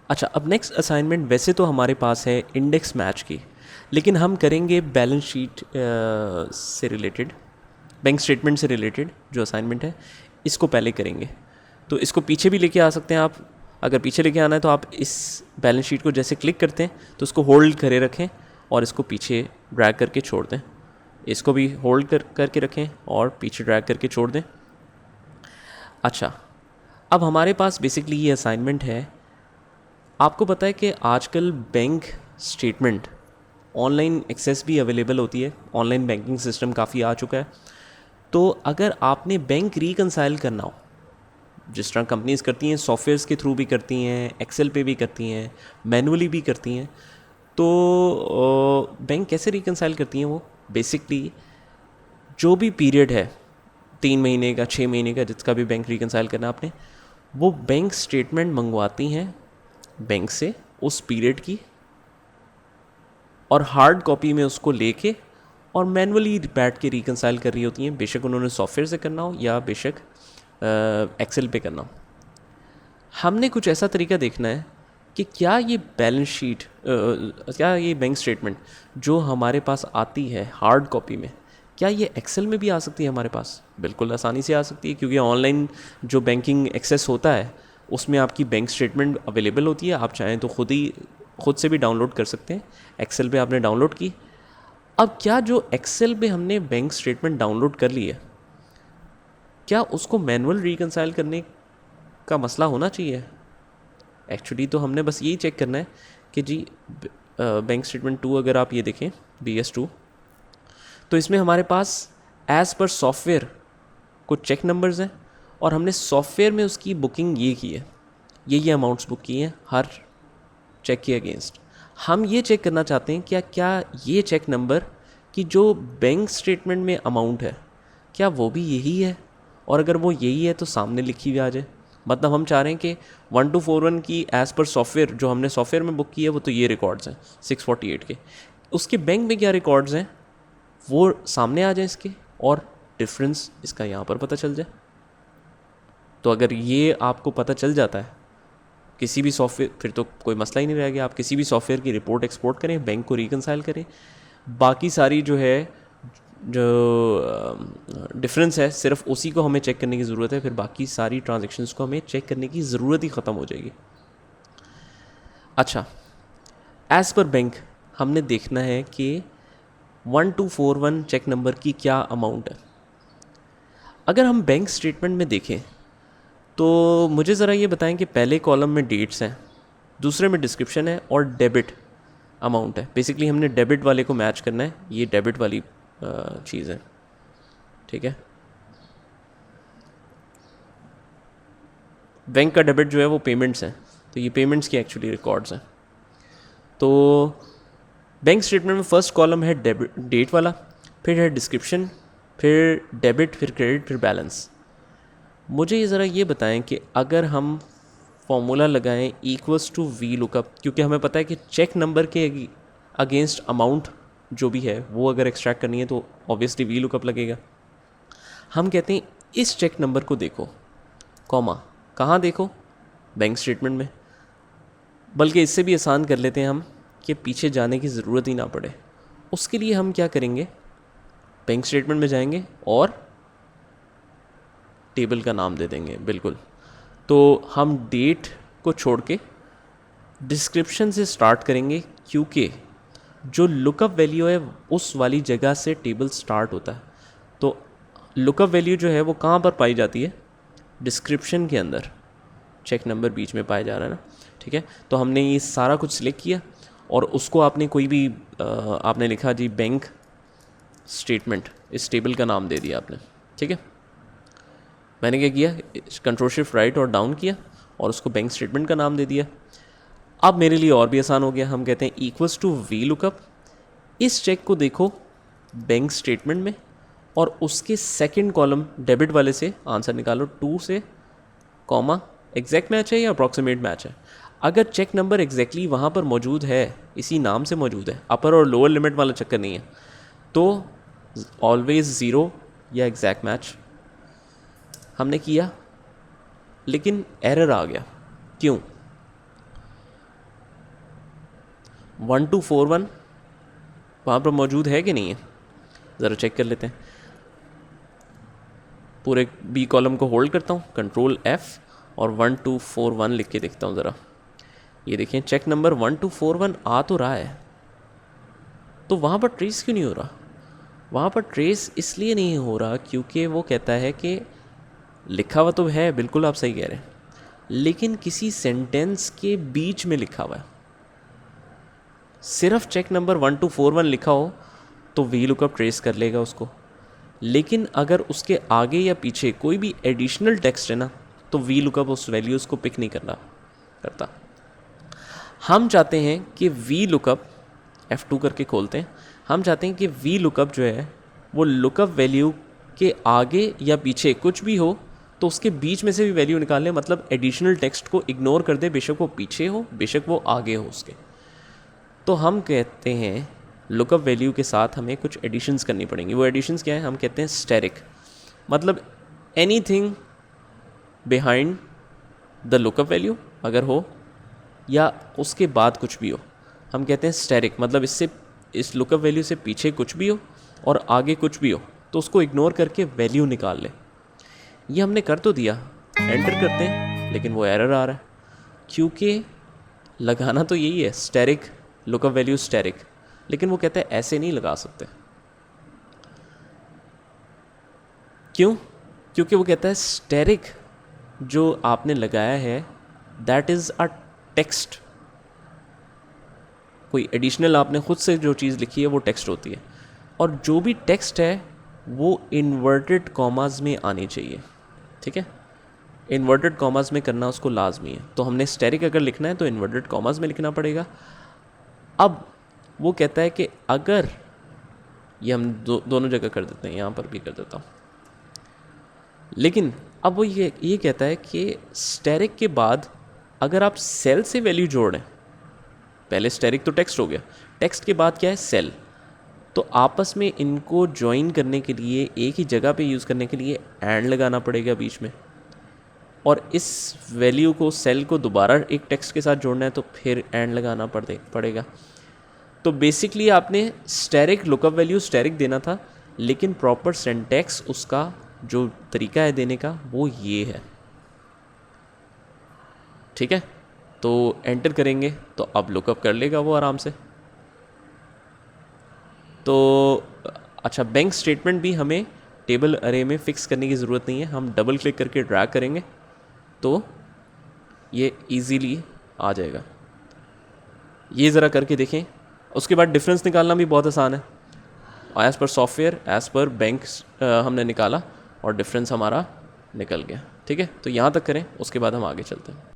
अच्छा, अब next assignment वैसे तो हमारे पास है इंडेक्स मैच की, लेकिन हम करेंगे बैलेंस शीट से रिलेटेड, बैंक स्टेटमेंट से रिलेटेड जो असाइनमेंट है इसको पहले करेंगे। तो इसको पीछे भी लेके आ सकते हैं आप। अगर पीछे लेके आना है तो आप इस बैलेंस शीट को जैसे क्लिक करते हैं तो उसको होल्ड करे रखें और इसको पीछे ड्रैग करके छोड़ दें। इसको भी होल्ड करके रखें और पीछे ड्रैग करके छोड़ दें। अच्छा, अब हमारे पास बेसिकली ये असाइनमेंट है। आपको पता है कि आजकल बैंक स्टेटमेंट ऑनलाइन एक्सेस भी अवेलेबल होती है, ऑनलाइन बैंकिंग सिस्टम काफ़ी आ चुका है। तो अगर आपने बैंक रिकंसाइल करना हो, जिस तरह कंपनीज करती हैं, सॉफ्टवेयर्स के थ्रू भी करती हैं, एक्सेल पे भी करती हैं, मैनुअली भी करती हैं, तो बैंक कैसे रिकंसाइल करती हैं? वो बेसिकली जो भी पीरियड है, 3 महीने का, 6 महीने का, जिसका भी बैंक रिकंसाइल करना आपने, वो बैंक स्टेटमेंट मंगवाती हैं बैंक से उस पीरियड की, और हार्ड कॉपी में उसको लेके और मैनुअली बैठ के रिकंसाइल कर रही होती हैं, बेशक उन्होंने सॉफ्टवेयर से करना हो या बेशक एक्सेल पे करना हो। हमने कुछ ऐसा तरीका देखना है कि क्या ये बैलेंस शीट, क्या ये बैंक स्टेटमेंट जो हमारे पास आती है हार्ड कॉपी में, क्या ये एक्सेल में भी आ सकती है हमारे पास? बिल्कुल आसानी से आ सकती है, क्योंकि ऑनलाइन जो बैंकिंग एक्सेस होता है उसमें आपकी बैंक स्टेटमेंट अवेलेबल होती है। आप चाहें तो खुद से भी डाउनलोड कर सकते हैं। एक्सेल पे आपने डाउनलोड की। अब क्या जो एक्सेल पे हमने बैंक स्टेटमेंट डाउनलोड कर ली है, क्या उसको मैनुअल रिकंसाइल करने का मसला होना चाहिए? एक्चुअली तो हमने बस यही चेक करना है कि जी बैंक स्टेटमेंट 2 अगर आप ये देखें, BS2, तो इसमें हमारे पास एज़ पर सॉफ्टवेयर कुछ चेक नंबर्स हैं और हमने सॉफ्टवेयर में उसकी बुकिंग ये की है, ये अमाउंट्स बुक किए हैं हर चेक के अगेंस्ट। हम ये चेक करना चाहते हैं क्या क्या ये चेक नंबर की जो बैंक स्टेटमेंट में अमाउंट है, क्या वो भी यही है? और अगर वो यही है तो सामने लिखी हुई आ जाए। मतलब हम चाह रहे हैं कि 1241 की एज़ पर सॉफ्टवेयर जो हमने सॉफ्टवेयर में बुक की है वो तो ये रिकॉर्ड्स हैं 648 के, उसके बैंक में क्या रिकॉर्ड्स हैं वो सामने आ जाए इसके, और डिफरेंस इसका यहाँ पर पता चल जाए। तो अगर ये आपको पता चल जाता है किसी भी सॉफ्टवेयर, फिर तो कोई मसला ही नहीं रह गया। आप किसी भी सॉफ्टवेयर की रिपोर्ट एक्सपोर्ट करें, बैंक को रिकंसाइल करें, बाकी सारी जो है जो डिफरेंस है सिर्फ उसी को हमें चेक करने की ज़रूरत है, फिर बाकी सारी ट्रांजेक्शन्स को हमें चेक करने की ज़रूरत ही ख़त्म हो जाएगी। अच्छा, एज़ पर बैंक हमने देखना है कि 1241 चेक नंबर की क्या अमाउंट है। अगर हम बैंक स्टेटमेंट में देखें तो मुझे ज़रा ये बताएं कि पहले कॉलम में डेट्स हैं, दूसरे में डिस्क्रिप्शन है और डेबिट अमाउंट है। बेसिकली हमने डेबिट वाले को मैच करना है, ये डेबिट वाली चीज़ है, ठीक है। बैंक का डेबिट जो है वो पेमेंट्स हैं, तो ये पेमेंट्स की एक्चुअली रिकॉर्ड्स हैं। तो बैंक स्टेटमेंट में फर्स्ट कॉलम है डेबिट डेट वाला, फिर है डिस्क्रिप्शन, फिर डेबिट, फिर क्रेडिट, फिर बैलेंस। मुझे ये ज़रा ये बताएं कि अगर हम फॉर्मूला लगाएं इक्वल्स टू वी लुकअप, क्योंकि हमें पता है कि चेक नंबर के अगेंस्ट अमाउंट जो भी है वो अगर एक्सट्रैक्ट करनी है तो ऑब्वियसली वी लुकअप लगेगा। हम कहते हैं इस चेक नंबर को देखो, कॉमा, कहाँ देखो? बैंक स्टेटमेंट में। बल्कि इससे भी आसान कर लेते हैं हम कि पीछे जाने की ज़रूरत ही ना पड़े। उसके लिए हम क्या करेंगे, बैंक स्टेटमेंट में जाएंगे और टेबल का नाम दे देंगे। बिल्कुल, तो हम डेट को छोड़ के डिस्क्रिप्शन से स्टार्ट करेंगे, क्योंकि जो लुकअप वैल्यू है उस वाली जगह से टेबल स्टार्ट होता है। तो लुकअप वैल्यू जो है वो कहाँ पर पाई जाती है? डिस्क्रिप्शन के अंदर। चेक नंबर बीच में पाया जा रहा है ना, ठीक है। तो हमने ये सारा कुछ सिलेक्ट किया और उसको आपने कोई भी आपने लिखा जी बैंक स्टेटमेंट, इस टेबल का नाम दे दिया आपने, ठीक है। मैंने क्या किया, कंट्रोल शिफ्ट राइट और डाउन किया और उसको बैंक स्टेटमेंट का नाम दे दिया। अब मेरे लिए और भी आसान हो गया। हम कहते हैं इक्वल्स टू वी लुकअप, इस चेक को देखो बैंक स्टेटमेंट में और उसके सेकंड कॉलम डेबिट वाले से आंसर निकालो 2 से, कॉमा, एग्जैक्ट मैच है या अप्रॉक्सीमेट मैच है। अगर चेक नंबर एग्जैक्टली वहाँ पर मौजूद है, इसी नाम से मौजूद है, अपर और लोअर लिमिट वाला चक्कर नहीं है, तो ऑलवेज 0 या एग्जैक्ट मैच। हमने किया लेकिन एरर आ गया। क्यों? 1241 वहाँ पर मौजूद है कि नहीं है, ज़रा चेक कर लेते हैं। पूरे बी कॉलम को होल्ड करता हूँ, कंट्रोल F और 1241 लिख के देखता हूँ ज़रा। ये देखें चेक नंबर 1241 आ तो रहा है, तो वहाँ पर ट्रेस क्यों नहीं हो रहा? वहाँ पर ट्रेस इसलिए नहीं हो रहा क्योंकि वो कहता है कि लिखा हुआ तो है, बिल्कुल आप सही कह रहे हैं, लेकिन किसी सेंटेंस के बीच में लिखा हुआ है। सिर्फ चेक नंबर 1241 लिखा हो तो वी लुकअप ट्रेस कर लेगा उसको, लेकिन अगर उसके आगे या पीछे कोई भी एडिशनल टेक्स्ट है ना, तो वी लुकअप उस वैल्यूज़ को पिक नहीं करता। हम चाहते हैं कि वी लुकअप F2 करके खोलते हैं, हम चाहते हैं कि वी लुकअप जो है वो लुकअप वैल्यू के आगे या पीछे कुछ भी हो तो उसके बीच में से भी वैल्यू निकाल लें, मतलब एडिशनल टेक्स्ट को इग्नोर कर दे, बेशक वो पीछे हो बेशक वो आगे हो उसके। तो हम कहते हैं लुकअप वैल्यू के साथ हमें कुछ एडिशंस करनी पड़ेंगी। वो एडिशंस क्या है? हम कहते हैं स्टेरिक, मतलब anything behind the lookup value अगर हो या उसके बाद कुछ भी हो, हम कहते हैं स्टेरिक, मतलब इससे इस लुकअप वैल्यू से पीछे कुछ भी हो और आगे कुछ भी हो तो उसको इग्नोर करके वैल्यू निकाल ले। ये हमने कर तो दिया, एंटर करते हैं, लेकिन वो एरर आ रहा है क्योंकि लगाना तो यही है स्टेरिक, लुकअप वैल्यू स्टेरिक, लेकिन वो कहते हैं ऐसे नहीं लगा सकते। क्यों? क्योंकि वो कहता है स्टेरिक जो आपने लगाया है दैट इज़ अ टेक्स्ट, कोई एडिशनल आपने खुद से जो चीज़ लिखी है वो टेक्स्ट होती है, और जो भी टेक्स्ट है वो इन्वर्टेड कॉमास में आनी चाहिए। ठीक है, इन्वर्टेड कॉमास में करना उसको लाजमी है। तो हमने स्टेरिक अगर लिखना है तो इन्वर्टेड कॉमास में लिखना पड़ेगा। अब वो कहता है कि अगर ये हम दोनों जगह कर देते हैं, यहाँ पर भी कर देता हूँ, लेकिन अब वो ये कहता है कि स्टेरिक के बाद अगर आप सेल से वैल्यू जोड़ें, पहले स्टेरिक तो टेक्स्ट हो गया, टेक्स्ट के बाद क्या है? सेल, तो आपस में इनको ज्वाइन करने के लिए एक ही जगह पे यूज़ करने के लिए एंड लगाना पड़ेगा बीच में, और इस वैल्यू को सेल को दोबारा एक टेक्स्ट के साथ जोड़ना है तो फिर एंड लगाना पड़ेगा। तो बेसिकली आपने स्टेरिक लुकअप वैल्यू स्टेरिक देना था, लेकिन प्रॉपर सिंटैक्स उसका जो तरीका है देने का वो ये है। ठीक है, तो एंटर करेंगे तो अब लुकअप कर लेगा वो आराम से। तो अच्छा, बैंक स्टेटमेंट भी हमें टेबल अरे में फ़िक्स करने की ज़रूरत नहीं है, हम डबल क्लिक करके ड्रैग करेंगे तो ये इजीली आ जाएगा। ये ज़रा करके देखें। उसके बाद डिफरेंस निकालना भी बहुत आसान है। As per software, as per bank हमने निकाला और डिफरेंस हमारा निकल गया। ठीक है, तो यहाँ तक करें, उसके बाद हम आगे चलते हैं।